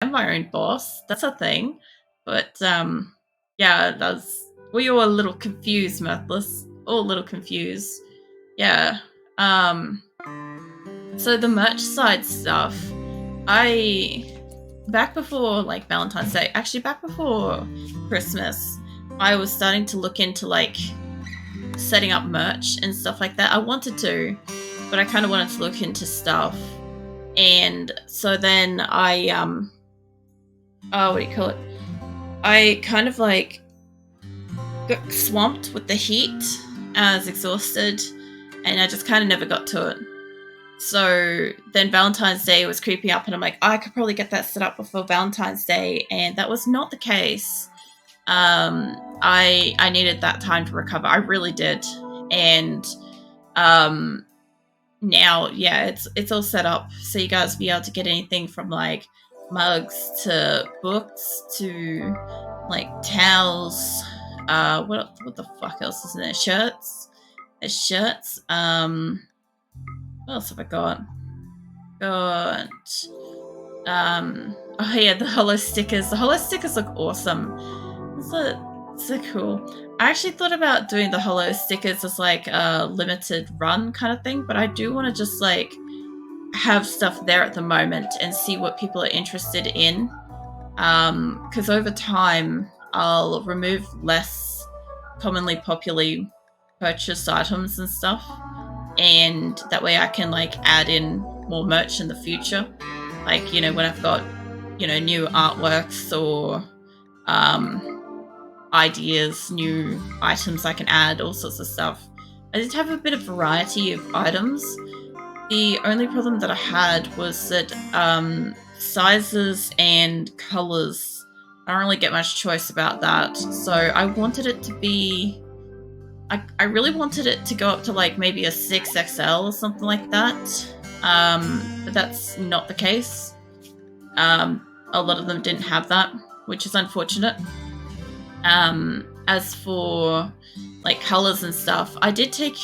am my own boss. That's a thing. But yeah, we all a little confused, Mirthless. All a little confused. Yeah. Um so the merch side stuff, I back before like Valentine's Day, actually back before Christmas, I was starting to look into like setting up merch and stuff like that. I wanted to, but I kind of wanted to look into stuff. And so then I oh, what do you call it? I kind of like got swamped with the heat. I was exhausted, and I just kind of never got to it. So then Valentine's Day was creeping up, and I'm like, I could probably get that set up before Valentine's Day, and that was not the case. I needed that time to recover. I really did, and now, yeah, it's all set up, so you guys will be able to get anything from like mugs to books to like towels. What the fuck else is in there? Shirts. There's shirts. What else have I got? Got oh yeah, the hollow stickers. The hollow stickers look awesome. So cool. I actually thought about doing the hollow stickers as like a limited run kind of thing, but I do want to just like have stuff there at the moment and see what people are interested in. Because over time, I'll remove less commonly popularly purchased items and stuff, and that way I can like add in more merch in the future. Like, you know, when I've got, you know, new artworks or ideas, new items I can add, all sorts of stuff. I did have a bit of variety of items. The only problem that I had was that sizes and colors, I don't really get much choice about that. So I wanted it to be, I really wanted it to go up to like maybe a 6XL or something like that. But that's not the case. A lot of them didn't have that, which is unfortunate. As for like colors and stuff, I did take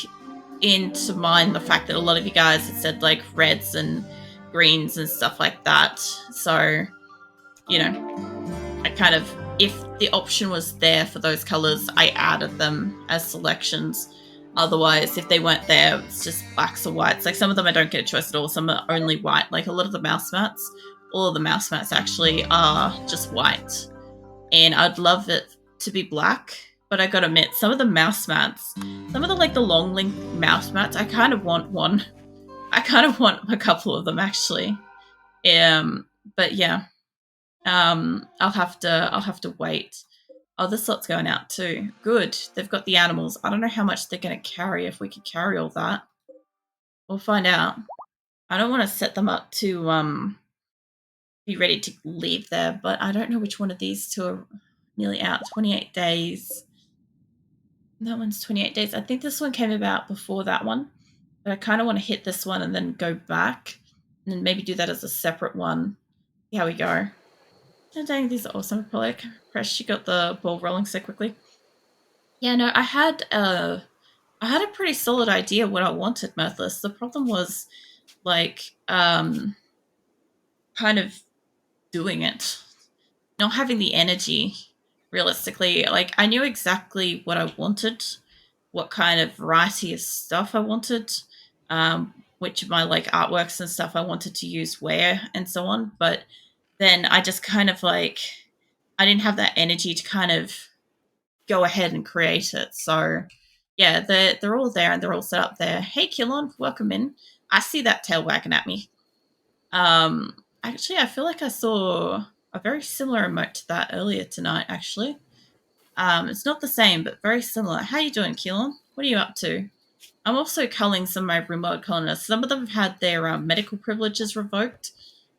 into mind the fact that a lot of you guys had said like reds and greens and stuff like that. So, you know, I kind of, if the option was there for those colors, I added them as selections. Otherwise, if they weren't there, it's just blacks or whites. Like some of them I don't get a choice at all. Some are only white. Like a lot of the mouse mats, all of the mouse mats actually are just white. And I'd love it to be black, but I gotta admit, some of the mouse mats, some of the like the long link mouse mats, I kind of want one. I kind of want a couple of them actually. But yeah, I'll have to wait. Oh, this lot's going out too. Good. They've got the animals. I don't know how much they're going to carry. If we could carry all that, we'll find out. I don't want to set them up to be ready to leave there, but I don't know which one of these two are nearly out. 28 days. That one's 28 days. I think this one came about before that one, but I kind of want to hit this one and then go back and then maybe do that as a separate one. See how we go. Oh, dang, these are awesome. Aprillic. Fresh, you got the ball rolling so quickly. Yeah, no, I had a pretty solid idea what I wanted, Mirthless. The problem was like kind of doing it. Not having the energy, realistically. Like I knew exactly what I wanted, what kind of variety of stuff I wanted, which of my like artworks and stuff I wanted to use where and so on. But then I just kind of like I didn't have that energy to kind of go ahead and create it. So yeah, they're all there and they're all set up there. Hey Qulin, welcome in. I see that tail wagging at me. Actually I feel like I saw a very similar emote to that earlier tonight, actually. It's not the same, but very similar. How you doing, Qulin? What are you up to? I'm also culling some of my Rimworld colonists. Some of them have had their medical privileges revoked,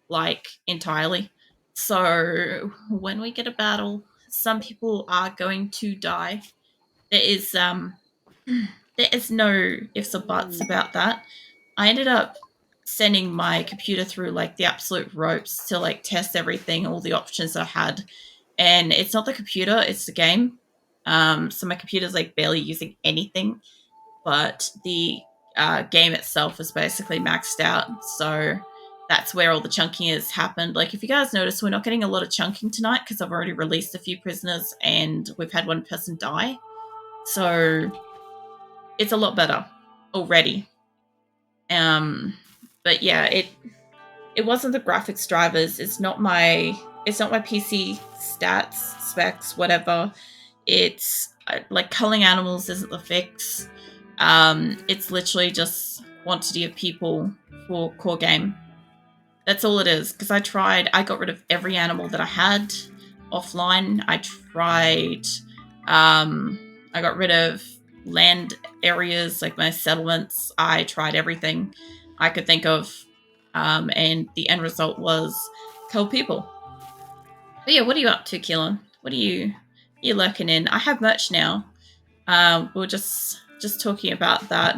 like, entirely. So, when we get a battle, some people are going to die. There is, there is no ifs or buts about that. I ended up sending my computer through, like, the absolute ropes to, like, test everything, all the options I had. And it's not the computer, it's the game. So my computer's, like, barely using anything. But the game itself is basically maxed out. So that's where all the chunking has happened. Like, if you guys notice, we're not getting a lot of chunking tonight because I've already released a few prisoners and we've had one person die. So it's a lot better already. But yeah, it wasn't the graphics drivers. It's not my PC stats, specs, whatever. It's like culling animals isn't the fix. It's literally just quantity of people for core game. That's all it is. Because I got rid of every animal that I had offline. I got rid of land areas, like my settlements. I tried everything I could think of. And the end result was kill people. But yeah, what are you up to, Qulin? What are you lurking in? I have merch now. We were just talking about that.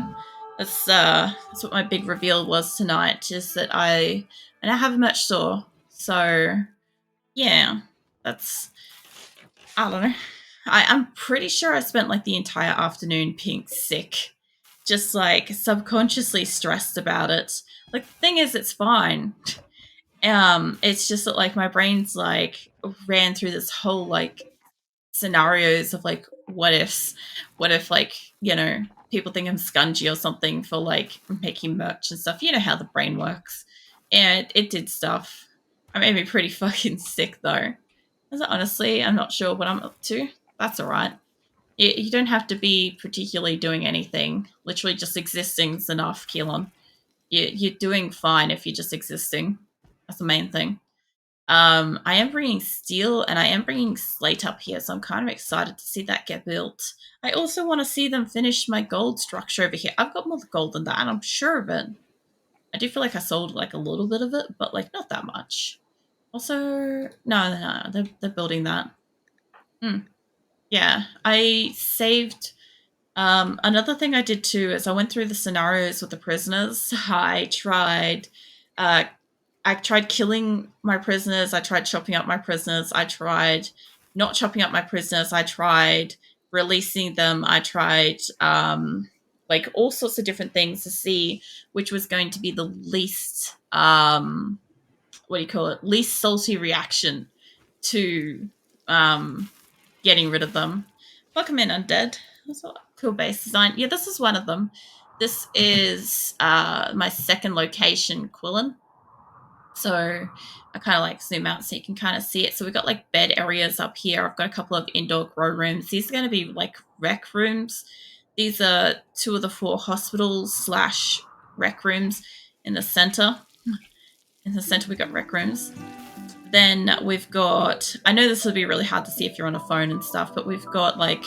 That's what my big reveal was tonight. Is that I have a merch store. So yeah, that's I don't know. I'm pretty sure I spent like the entire afternoon being sick, just like subconsciously stressed about it. Like the thing is, it's fine. It's just that like my brain's like ran through this whole like scenarios of like what if like, you know, people think I'm scungy or something for like making merch and stuff. You know how the brain works. And it did stuff. I made me pretty fucking sick though. Honestly, I'm not sure what I'm up to. That's alright. You don't have to be particularly doing anything. Literally just existing is enough, Qulin. You're doing fine if you're just existing. That's the main thing. I am bringing steel and I am bringing slate up here, so I'm kind of excited to see that get built. I also want to see them finish my gold structure over here. I've got more gold than that, and I'm sure of it. I do feel like I sold like a little bit of it, but like not that much. Also, no, they're building that. Yeah, I saved. Another thing I did too is I went through the scenarios with the prisoners. Uh, I tried killing my prisoners. I tried chopping up my prisoners. I tried not chopping up my prisoners. I tried releasing them. I tried like all sorts of different things to see which was going to be the least what do you call it? Least salty reaction to getting rid of them. Welcome in, undead. That's a cool base design. Yeah, this is one of them. This is my second location, Qulin. So I kind of like zoom out so you can kind of see it. So we've got like bed areas up here. I've got a couple of indoor grow rooms. These are going to be like rec rooms. These are 2 of the 4 hospitals slash rec rooms in the center. In the center, we've got rec rooms. Then we've got, I know this will be really hard to see if you're on a phone and stuff, but we've got like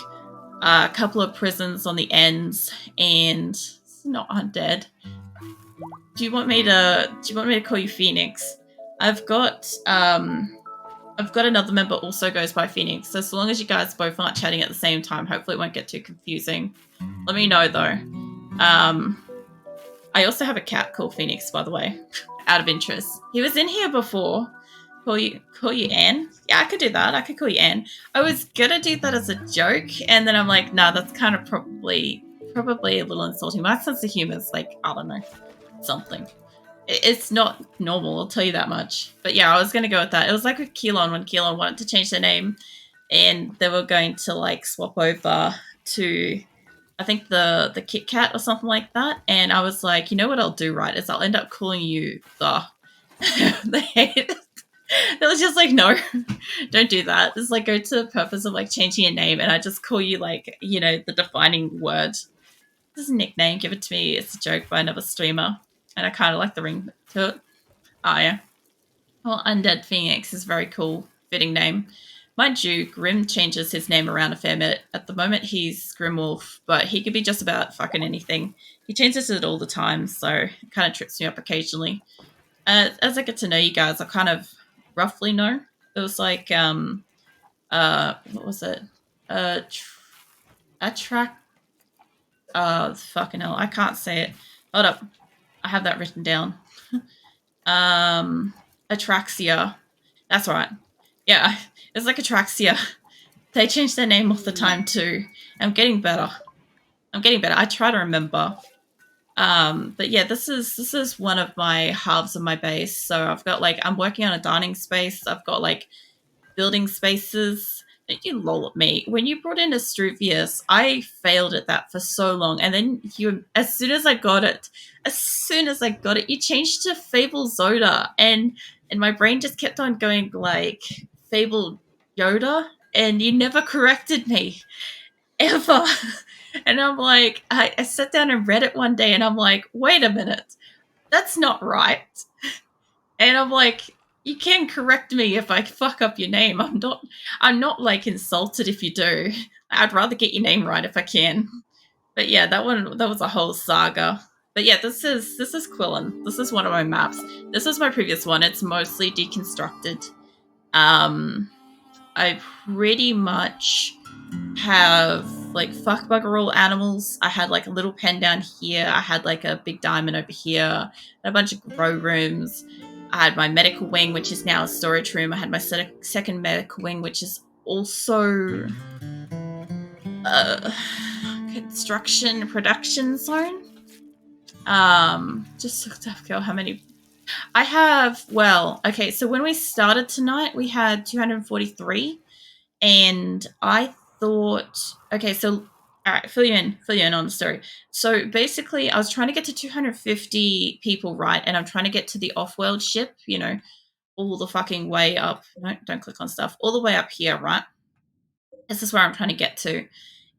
a couple of prisons on the ends, and it's not undead. Do you want me to call you Phoenix? I've got another member also goes by Phoenix, so as long as you guys both aren't chatting at the same time, hopefully it won't get too confusing. Let me know though. I also have a cat called Phoenix, by the way, out of interest. He was in here before. Call you Anne? Yeah, I could do that. I could call you Anne. I was gonna do that as a joke, and then I'm like, nah, that's kind of probably a little insulting. My sense of humor is like, I don't know, something. It's not normal, I'll tell you that much. But yeah, I was gonna go with that. It was like with Qulin when Qulin wanted to change their name, and they were going to like swap over to, I think the Kit Kat or something like that. And I was like, you know what I'll do, right? Is I'll end up calling you the. They hated it. It was just like, no, don't do that. It's like go to the purpose of like changing your name, and I just call you like, you know, the defining word. This is a nickname. Give it to me. It's a joke by another streamer, and I kind of like the ring to it. Oh yeah. Well, Undead Phoenix is a very cool, fitting name. Mind you, Grim changes his name around a fair bit. At the moment, he's Grimwolf, but he could be just about fucking anything. He changes it all the time, so it kind of trips me up occasionally. As I get to know you guys, I kind of roughly know. It was like, what was it? Attract. Fucking hell, I can't say it. Hold up, I have that written down. Atraxia. That's right. Yeah, it's like Atraxia. They change their name all the time too. I'm getting better. I try to remember. But yeah, this is one of my halves of my base. So I've got like I'm working on a dining space. I've got like building spaces. Don't you lol at me. When you brought in Astruvius, I failed at that for so long. And then as soon as I got it, you changed to Fable Zoda. And my brain just kept on going like Fable Yoda. And you never corrected me. Ever. And I'm like, I sat down and read it one day and I'm like, wait a minute. That's not right. And I'm like, you can correct me if I fuck up your name. I'm not like insulted if you do. I'd rather get your name right if I can. But yeah, that was a whole saga. But yeah, this is Qulin. This is one of my maps. This is my previous one. It's mostly deconstructed. Um I pretty much have like fuck bugger all animals. I had like a little pen down here. I had like a big diamond over here, and a bunch of grow rooms. I had my medical wing, which is now a storage room. I had my second medical wing, which is also a construction production zone. Just looked up how many I have. Well, okay, so when we started tonight, we had 243. And I thought, okay, so all right, fill you in on the story. So basically, I was trying to get to 250 people, right? And I'm trying to get to the off-world ship, all the fucking way up. No, don't click on stuff. All the way up here, right? This is where I'm trying to get to.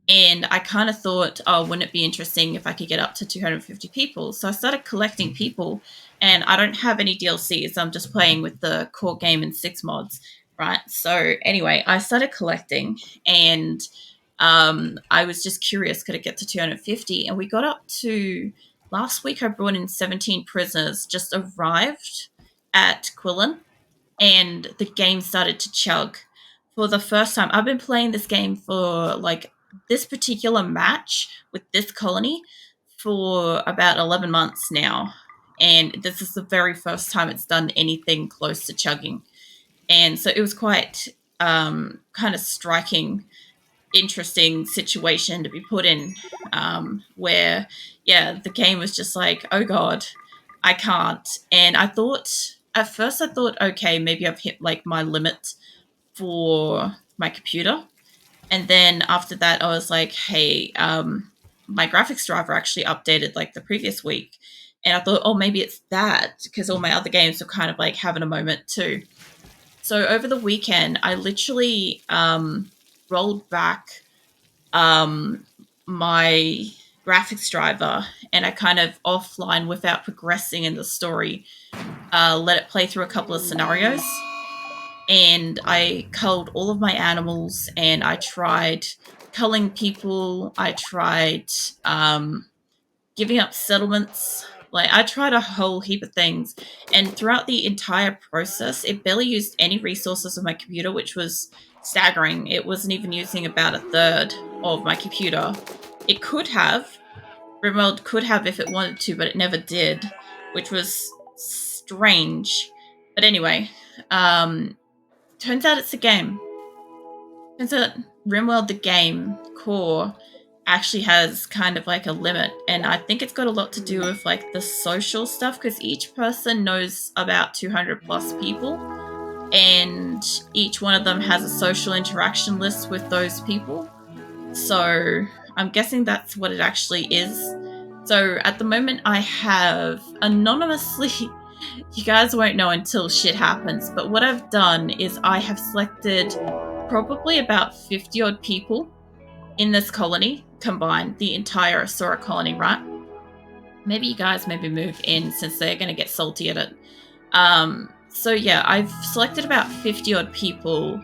And I kind of thought, oh, wouldn't it be interesting if I could get up to 250 people? So I started collecting people, and I don't have any DLCs. I'm just playing with the core game and 6 mods, right? So anyway, I started collecting, and I was just curious, could it get to 250? And we got up to, last week I brought in 17 prisoners, just arrived at Qulin, and the game started to chug. For the first time, I've been playing this game for like this particular match with this colony for about 11 months now. And this is the very first time it's done anything close to chugging. And so it was quite kind of striking, interesting situation to be put in, where, yeah, the game was just like, oh God, I can't. And at first, I thought, okay, maybe I've hit like my limit for my computer. And then after that, I was like, hey, my graphics driver actually updated like the previous week. And I thought, oh, maybe it's that, because all my other games were kind of like having a moment too. So over the weekend, I literally rolled back my graphics driver, and I kind of offline, without progressing in the story, let it play through a couple of scenarios. And I culled all of my animals, and I tried culling people. I tried giving up settlements. Like, I tried a whole heap of things. And throughout the entire process, it barely used any resources of my computer, which was staggering. It wasn't even using about a third of my computer. It could have. Rimworld could have if it wanted to, but it never did, which was strange. But anyway, turns out it's a game. Turns out Rimworld, the game core, actually has kind of like a limit, and I think it's got a lot to do with like the social stuff, because each person knows about 200 plus people, and each one of them has a social interaction list with those people. So I'm guessing that's what it actually is. So at the moment, I have anonymously, you guys won't know until shit happens, but what I've done is I have selected probably about 50 odd people in this colony combined, the entire Asora colony, right? Maybe you guys maybe move in, since they're going to get salty at it. So yeah, I've selected about 50 odd people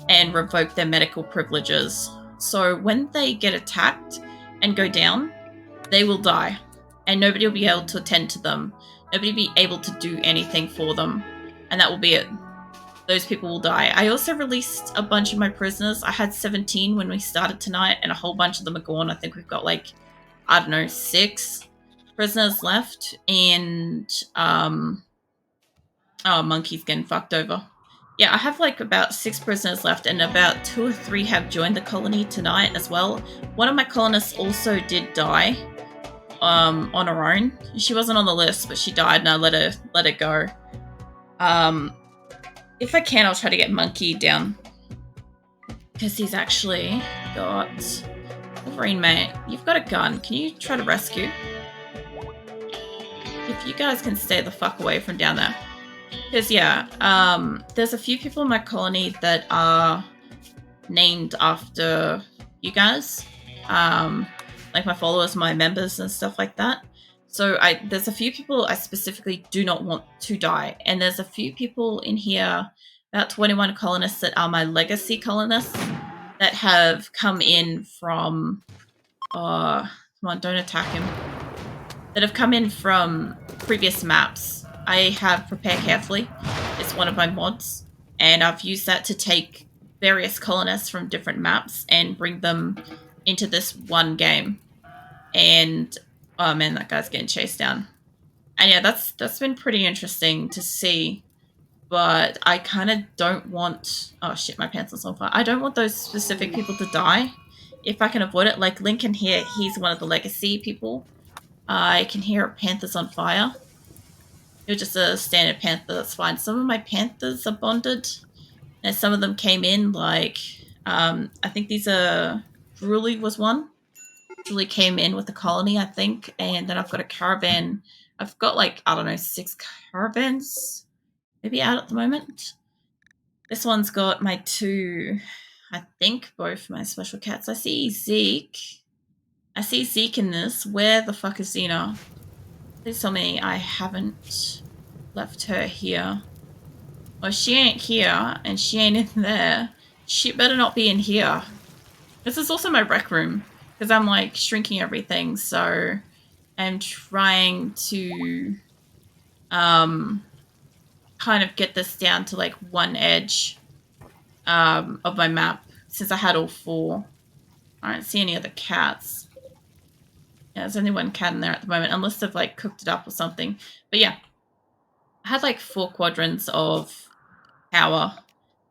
and revoked their medical privileges. So when they get attacked and go down, they will die, and nobody will be able to attend to them. Nobody will be able to do anything for them, and that will be it. Those people will die. I also released a bunch of my prisoners. I had 17 when we started tonight, and a whole bunch of them are gone. I think we've got like, I don't know, 6 prisoners left, and oh, monkey's getting fucked over. Yeah, I have like about 6 prisoners left, and about 2 or 3 have joined the colony tonight as well. One of my colonists also did die on her own. She wasn't on the list, but she died, and I let her go. If I can, I'll try to get Monkey down because he's actually got Wolverine, mate. You've got a gun. Can you try to rescue? If you guys can stay the fuck away from down there. Because, yeah, there's a few people in my colony that are named after you guys. Like my followers, my members, and stuff like that. So there's a few people I specifically do not want to die. And there's a few people in here, about 21 colonists that are my legacy colonists that have come in from... come on, don't attack him. That have come in from previous maps. I have Prepare Carefully. It's one of my mods. And I've used that to take various colonists from different maps and bring them into this one game. And oh man, that guy's getting chased down. And yeah, that's been pretty interesting to see. But I kind of don't want... Oh shit, my pants are on fire. I don't want those specific people to die. If I can avoid it. Like Lincoln here, he's one of the legacy people. I can hear Panthers on fire. You're just a standard panther, that's fine. Some of my panthers are bonded. And some of them came in, like... I think these are... Drooly was one. Drooly came in with the colony, I think. And then I've got a caravan. I've got, like, I don't know, 6 caravans maybe out at the moment. This one's got my 2... I think both my special cats. I see Zeke. I see Zeke in this. Where the fuck is Xena? Please tell me I haven't left her here. Well, she ain't here, and she ain't in there. She better not be in here. This is also my rec room, because I'm, like, shrinking everything, so I'm trying to, kind of get this down to, like, one edge, of my map, since I had all 4. I don't see any other cats. Yeah, there's only 1 cat in there at the moment, unless they've, like, cooked it up or something. But yeah, I had, like, 4 quadrants of power.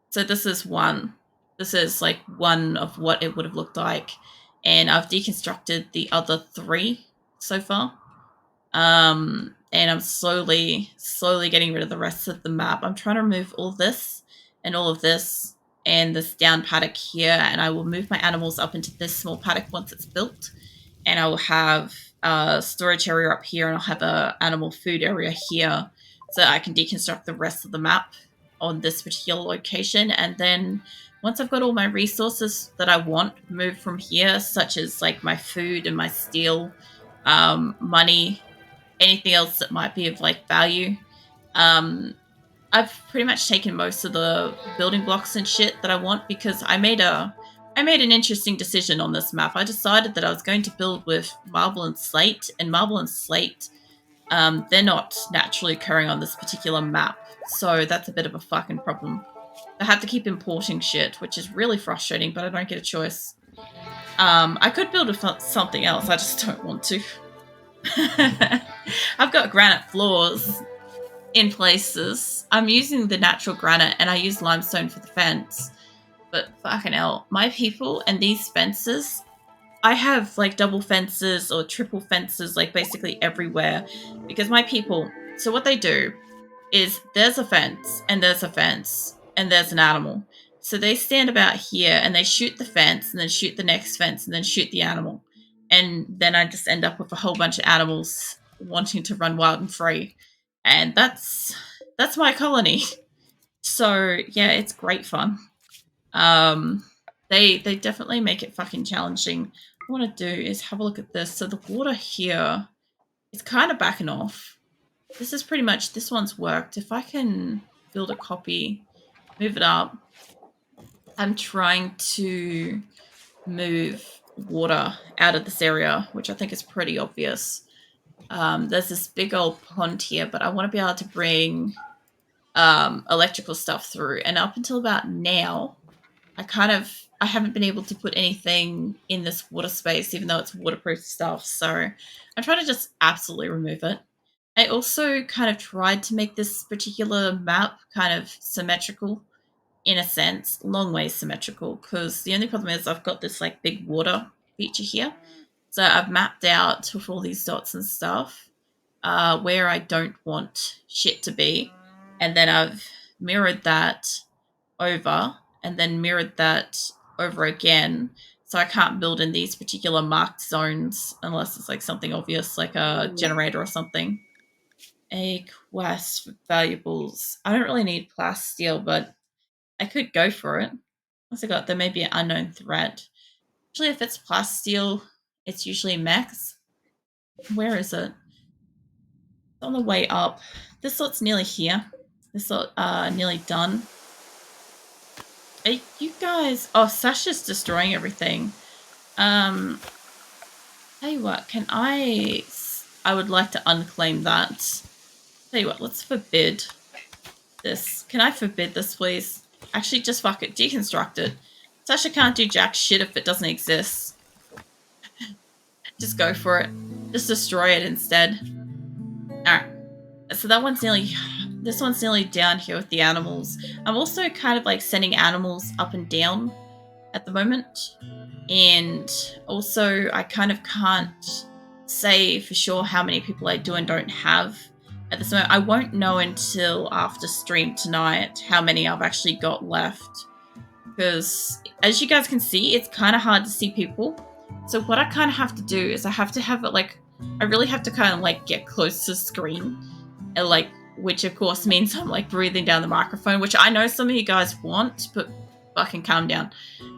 So this is one. This is, like, one of what it would have looked like. And I've deconstructed the other 3 so far. And I'm slowly getting rid of the rest of the map. I'm trying to remove all this and all of this and this down paddock here. And I will move my animals up into this small paddock once it's built. And I will have a storage area up here, and I'll have a animal food area here, so that I can deconstruct the rest of the map on this particular location. And then once I've got all my resources that I want moved from here, such as like my food and my steel, money, anything else that might be of like value, I've pretty much taken most of the building blocks and shit that I want, because I made an interesting decision on this map. I decided that I was going to build with marble and slate, and marble and slate, they're not naturally occurring on this particular map, so that's a bit of a fucking problem. I have to keep importing shit, which is really frustrating, but I don't get a choice. I could build with something else, I just don't want to. I've got granite floors in places. I'm using the natural granite, and I use limestone for the fence. But fucking hell, my people and these fences, I have like double fences or triple fences, like basically everywhere, because my people, so what they do is there's a fence and there's a fence and there's an animal. So they stand about here and they shoot the fence and then shoot the next fence and then shoot the animal. And then I just end up with a whole bunch of animals wanting to run wild and free. And that's my colony. So yeah, it's great fun. They definitely make it fucking challenging. What I want to do is have a look at this. So the water here is kind of backing off. This is pretty much, this one's worked. If I can build a copy, move it up. I'm trying to move water out of this area, which I think is pretty obvious. There's this big old pond here, but I want to be able to bring electrical stuff through. And up until about now, I haven't been able to put anything in this water space, even though it's waterproof stuff. So I'm trying to just absolutely remove it. I also kind of tried to make this particular map kind of symmetrical, in a sense, long way symmetrical, because the only problem is I've got this like big water feature here. So I've mapped out with all these dots and stuff where I don't want shit to be. And then I've mirrored that over and then mirrored that over again. So I can't build in these particular marked zones unless it's like something obvious like a generator or something. A quest for valuables. I don't really need plasteel, but I could go for it. What's I got? There may be an unknown threat. Usually if it's plasteel, it's usually mechs. Where is it? It's on the way up. This lot's nearly here. This lot nearly done. Are you guys... Oh, Sasha's destroying everything. Tell you what, can I would like to unclaim that. Tell you what, let's forbid this. Can I forbid this, please? Actually, just fuck it. Deconstruct it. Sasha can't do jack shit if it doesn't exist. Just go for it. Just destroy it instead. Alright. So that one's nearly... This one's nearly down here with the animals. I'm also kind of like sending animals up and down at the moment. And also I kind of can't say for sure how many people I do and don't have at this moment. I won't know until after stream tonight how many I've actually got left. Because as you guys can see, it's kind of hard to see people. So what I kind of have to do is I have to have it like... I really have to kind of like get close to the screen. And like... Which of course means I'm like breathing down the microphone, which I know some of you guys want, but fucking calm down.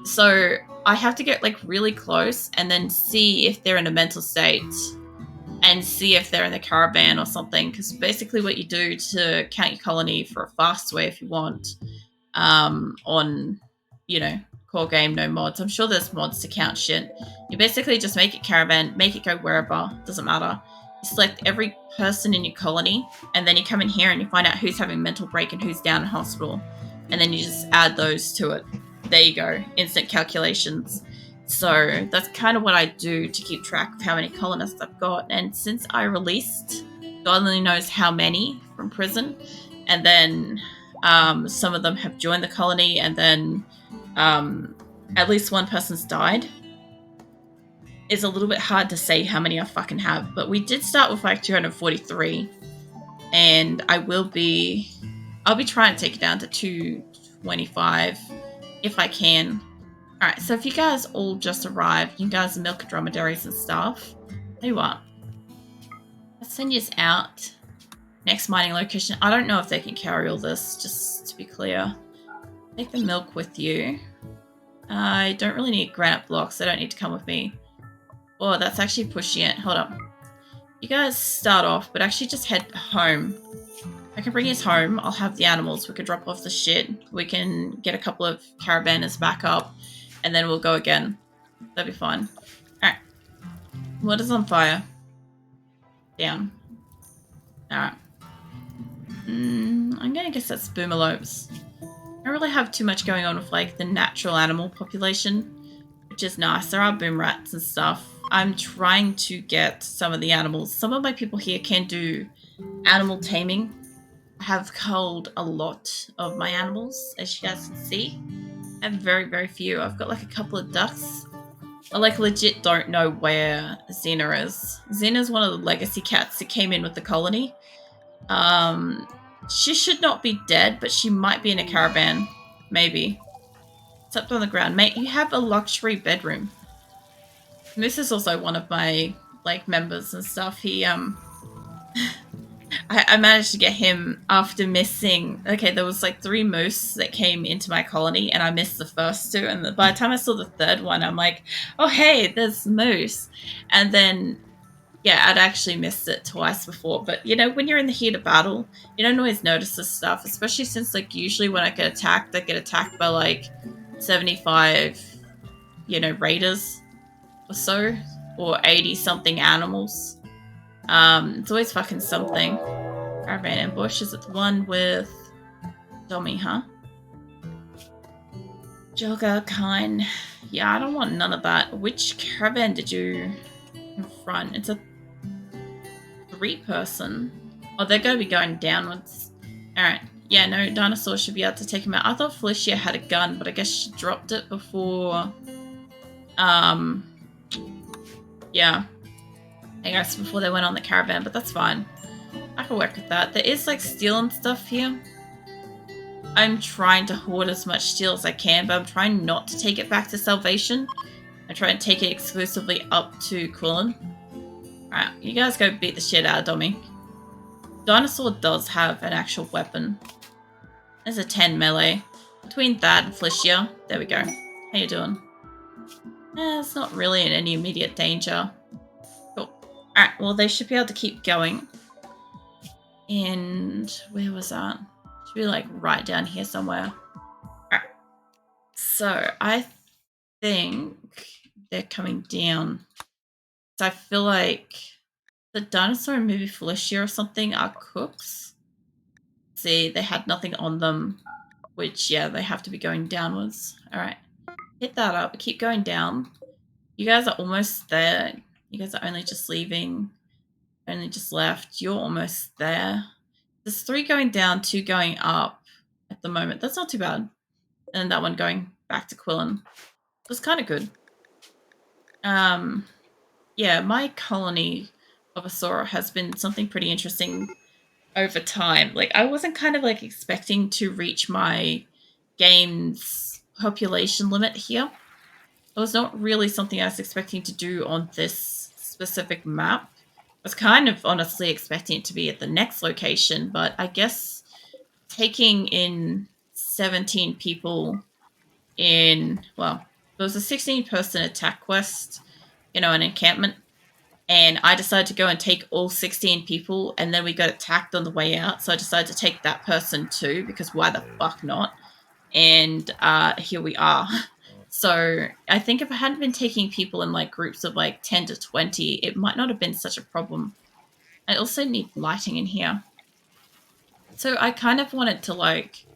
So I have to get like really close and then see if they're in a mental state and see if they're in the caravan or something. Because basically what you do to count your colony for a fast way if you want on, you know, core game, no mods. I'm sure there's mods to count shit. You basically just make it caravan, make it go wherever, doesn't matter. You select every person in your colony, and then you come in here and you find out who's having mental break and who's down in hospital. And then you just add those to it. There you go. Instant calculations. So that's kind of what I do to keep track of how many colonists I've got. And since I released, God only knows how many from prison. And then some of them have joined the colony, and then at least one person's died. It's a little bit hard to say how many I fucking have, but we did start with like 243, and I'll be trying to take it down to 225 if I can. Alright, so if you guys all just arrived, you guys are milk dromedaries and stuff, tell you what, let's send you out. Next mining location. I don't know if they can carry all this, just to be clear. Take the milk with you. I don't really need granite blocks, they don't need to come with me. Oh, that's actually pushing it. Hold up. You guys start off, but actually just head home. I can bring us home. I'll have the animals. We can drop off the shit. We can get a couple of caravanners back up, and then we'll go again. That'll be fine. Alright. What is on fire? Down. Alright. I'm gonna guess that's boomalopes. I don't really have too much going on with like the natural animal population, which is nice. There are boom rats and stuff. I'm trying to get some of the animals. Some of my people here can do animal taming. I have culled a lot of my animals, as you guys can see. I have very, very few. I've got like a couple of ducks. I like legit don't know where Xena is. Xena's one of the legacy cats that came in with the colony. She should not be dead, but she might be in a caravan. Maybe. It's up on the ground. Mate, you have a luxury bedroom. And this is also one of my, like, members and stuff. He, I managed to get him after missing... Okay, there was, like, 3 moose that came into my colony, and I missed the first 2. And by the time I saw the 3rd one, I'm like, oh, hey, there's moose. And then, yeah, I'd actually missed it twice before. But, you know, when you're in the heat of battle, you don't always notice this stuff. Especially since, like, usually when I get attacked by, like, 75, you know, raiders or so, or 80-something animals. It's always fucking something. Caravan ambush, is it the one with Dommy, huh? Jogger, kind. Yeah, I don't want none of that. Which caravan did you confront? It's a 3-person. Oh, they're gonna be going downwards. Alright. Yeah, no, dinosaur should be able to take him out. I thought Felicia had a gun, but I guess she dropped it before Yeah. I guess before they went on the caravan, but that's fine. I can work with that. There is like steel and stuff here. I'm trying to hoard as much steel as I can, but I'm trying not to take it back to Salvation. I try and take it exclusively up to Qulin. Alright, you guys go beat the shit out of Dommy. Dinosaur does have an actual weapon. There's a 10 melee. Between that and Felicia, there we go. How you doing? It's not really in any immediate danger. Cool. Alright, well they should be able to keep going. And where was that? Should be like right down here somewhere. Alright. So I think they're coming down. So I feel like the dinosaur and maybe Felicia or something are cooks. See, they had nothing on them, which, yeah, they have to be going downwards. Alright. Hit that up. Keep going down. You guys are almost there. You guys are only just leaving. Only just left. You're almost there. There's 3 going down, 2 going up at the moment. That's not too bad. And that one going back to Qulin. It was kind of good. Yeah, my colony of Asora has been something pretty interesting over time. Like, I wasn't kind of like expecting to reach my game's population limit here. It was not really something I was expecting to do on this specific map. I was kind of honestly expecting it to be at the next location, but I guess taking in 17 people in, well, there was a 16-person attack quest, an encampment, and I decided to go and take all 16 people, and then we got attacked on the way out, so I decided to take that person too, because why the fuck not? And here we are. So I think if I hadn't been taking people in like groups of like 10 to 20, it might not have been such a problem. I also need lighting in here. So I kind of wanted to like,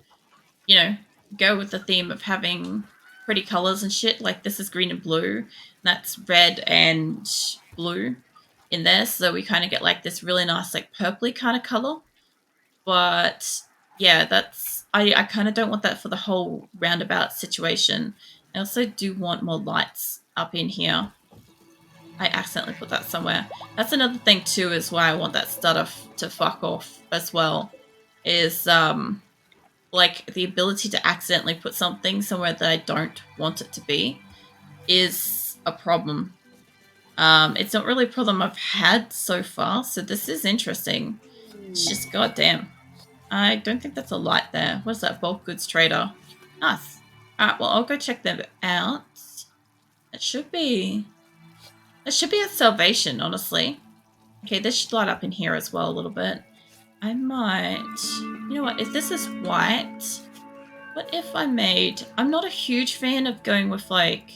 go with the theme of having pretty colors and shit. Like this is green and blue. That's red and blue in there. So we kind of get like this really nice like purpley kind of color. But yeah, I kind of don't want that for the whole roundabout situation. I also do want more lights up in here. I accidentally put that somewhere. That's another thing too, is why I want that stutter to fuck off as well. Is like the ability to accidentally put something somewhere that I don't want it to be is a problem. It's not really a problem I've had so far, so this is interesting. It's just goddamn. I don't think that's a light there. What's that? Bulk goods trader. Nice. Alright, well I'll go check them out. It should be at Salvation, honestly. Okay, this should light up in here as well a little bit. I might... You know what? If this is white, what if I made... I'm not a huge fan of going with, like,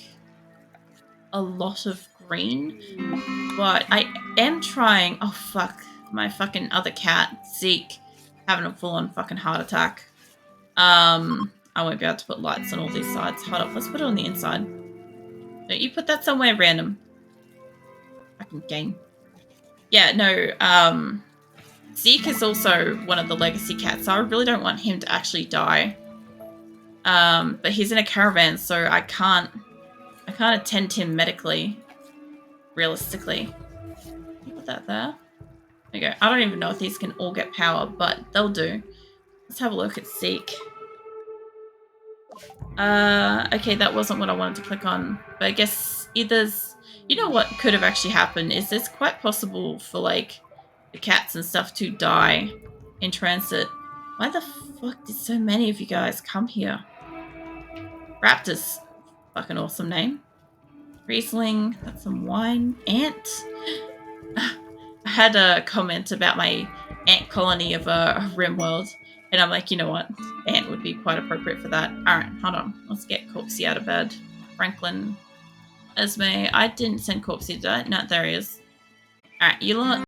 a lot of green, but I am trying... Oh, fuck. My fucking other cat, Zeke, having a full-on fucking heart attack. I won't be able to put lights on all these sides. Hold up, let's put it on the inside. Don't you put that somewhere random. Fucking game. Yeah, no, Zeke is also one of the legacy cats, so I really don't want him to actually die. But he's in a caravan, so I can't attend him medically, realistically. Put that there. There you go. I don't even know if these can all get power, but they'll do. Let's have a look at Zeke. Okay, that wasn't what I wanted to click on, but I guess either's... You know what could have actually happened is it's quite possible for, like, the cats and stuff to die in transit. Why the fuck did so many of you guys come here? Raptors. Fucking awesome name. Riesling. That's some wine. Ant. I had a comment about my ant colony of Rimworld, and I'm like, you know what? Ant would be quite appropriate for that. Alright, hold on. Let's get Corpsey out of bed. Franklin. Esme. I didn't send Corpsey, did I? No, there he is. Alright, you lot